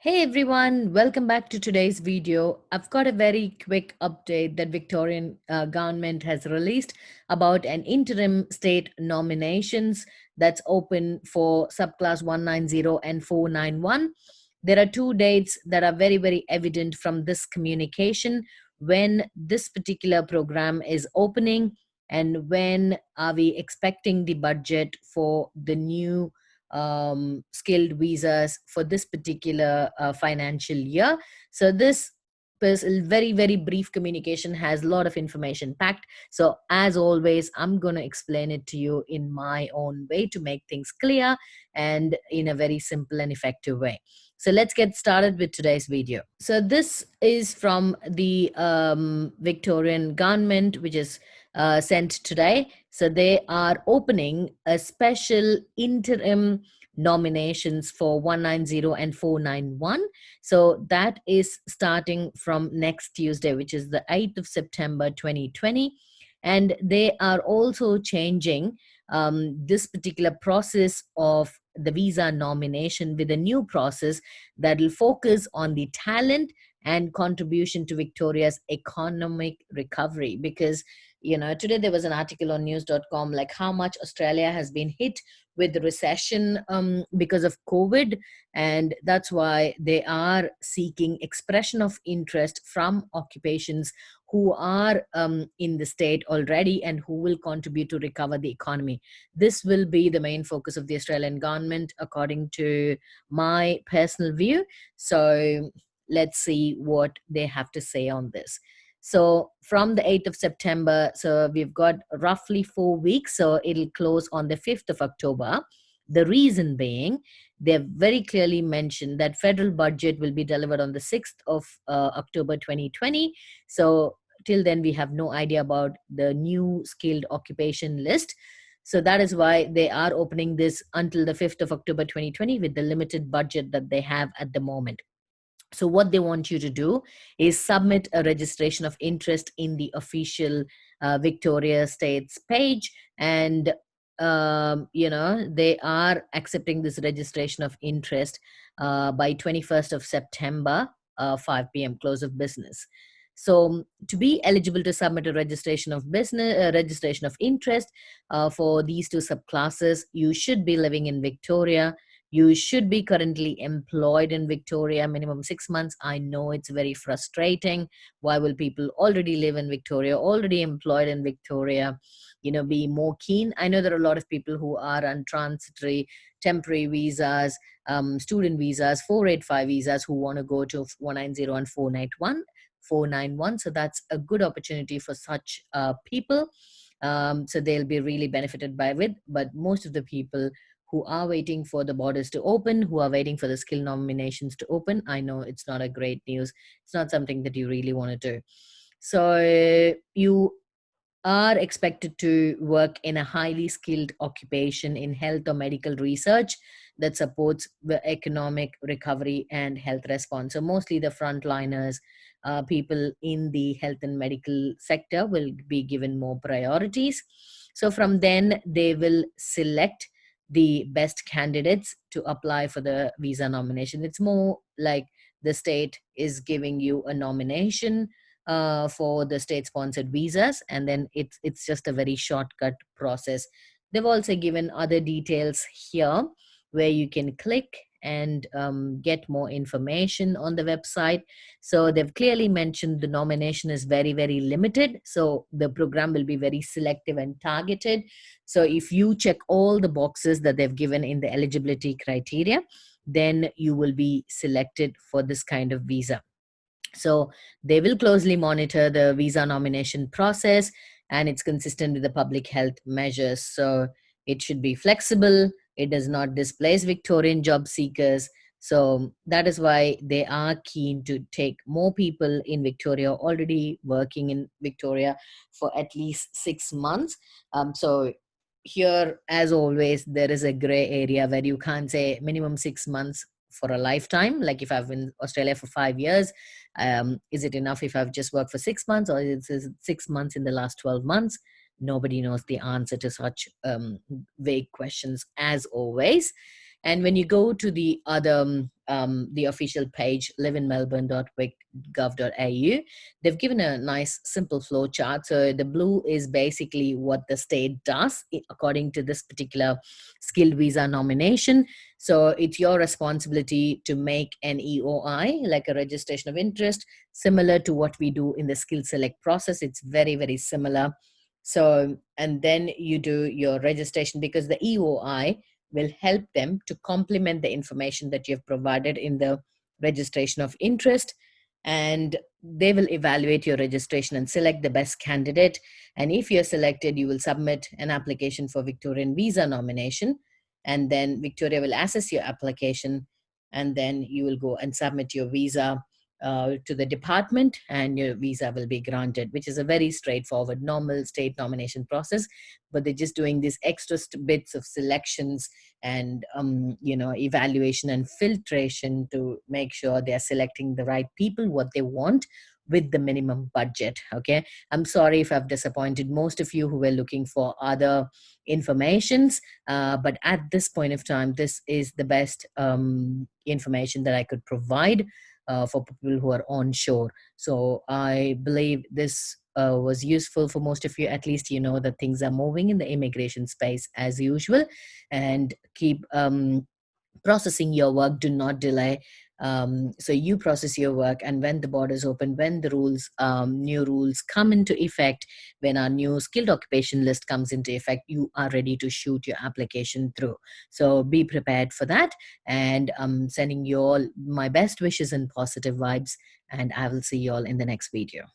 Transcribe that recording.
Hey everyone, welcome back to today's video. I've got a very quick update that Victorian government has released about an interim state nominations that's open for subclass 190 and 491. There are two dates that are very evident from this communication when this particular program is opening and when are we expecting the budget for the new skilled visas for this particular financial year. So this very brief communication has a lot of information packed. So as always, I'm going to explain it to you in my own way to make things clear and in a very simple and effective way. So let's get started with today's video. So this is from the Victorian government, which is sent today. So they are opening a special interim nominations for 190 and 491. So that is starting from next Tuesday, which is the 8th of September 2020. And they are also changing this particular process of the visa nomination with a new process that will focus on the talent and contribution to Victoria's economic recovery. Because today there was an article on news.com like how much Australia has been hit with the recession because of COVID, and that's why they are seeking expression of interest from occupations who are in the state already and who will contribute to recover the economy. This will be the main focus of the Australian government according to my personal view. So let's see what they have to say on this. So from the 8th of September, so we've got roughly 4 weeks. So it'll close on the 5th of October. The reason being, they've very clearly mentioned that federal budget will be delivered on the 6th of October 2020. So till then, we have no idea about the new skilled occupation list. So that is why they are opening this until the 5th of October 2020 with the limited budget that they have at the moment. So what they want you to do is submit a registration of interest in the official Victoria States page, and they are accepting this registration of interest by 21st of September, 5 p.m. close of business. So to be eligible to submit a registration of business, registration of interest for these two subclasses, you should be living in Victoria. You should be currently employed in Victoria, minimum 6 months. I know it's very frustrating. Why will people already live in Victoria, already employed in Victoria, be more keen? I know there are a lot of people who are on transitory, temporary visas, student visas, 485 visas who want to go to 190 and 491. So that's a good opportunity for such people. So they'll be really benefited by it. But most of the people who are waiting for the borders to open, who are waiting for the skill nominations to open, I know it's not a great news. It's not something that you really want to do. So you are expected to work in a highly skilled occupation in health or medical research that supports the economic recovery and health response. So mostly the frontliners, people in the health and medical sector will be given more priorities. So from then they will select the best candidates to apply for the visa nomination. It's more like the state is giving you a nomination for the state sponsored visas, and then it's just a very shortcut process. They've also given other details here where you can click and get more information on the website. So they've clearly mentioned the nomination is very limited, so the program will be very selective and targeted. So if you check all the boxes that they've given in the eligibility criteria, then you will be selected for this kind of visa. So they will closely monitor the visa nomination process, and it's consistent with the public health measures. So it should be flexible. It does not displace Victorian job seekers. So that is why they are keen to take more people in Victoria, already working in Victoria for at least 6 months. So here, as always, there is a gray area where you can't say minimum 6 months for a lifetime. Like if I've been in Australia for 5 years, is it enough if I've just worked for 6 months, or is it 6 months in the last 12 months? Nobody knows the answer to such vague questions, as always. And when you go to the other the official page, liveinmelbourne.vic.gov.au, they've given a nice simple flow chart. So the blue is basically what the state does according to this particular skilled visa nomination. So it's your responsibility to make an EOI, like a registration of interest, similar to what we do in the skill select process. It's very, very similar. So, and then you do your registration, because the EOI will help them to complement the information that you've provided in the registration of interest. And they will evaluate your registration and select the best candidate. And if you're selected, you will submit an application for Victorian visa nomination. And then Victoria will assess your application. And then you will go and submit your visa to the department, and your visa will be granted, which is a very straightforward, normal state nomination process. But they're just doing these extra bits of selections and evaluation and filtration to make sure they're selecting the right people, what they want, with the minimum budget. Okay, I'm sorry if I've disappointed most of you who were looking for other informations, but at this point of time, this is the best information that I could provide for people who are onshore. So I believe this was useful for most of you. At least you know that things are moving in the immigration space as usual, and keep processing your work. Do not delay. So you process your work, and when the borders open, when the rules, new rules come into effect, when our new skilled occupation list comes into effect, you are ready to shoot your application through. So be prepared for that, and I'm sending you all my best wishes and positive vibes, and I will see you all in the next video.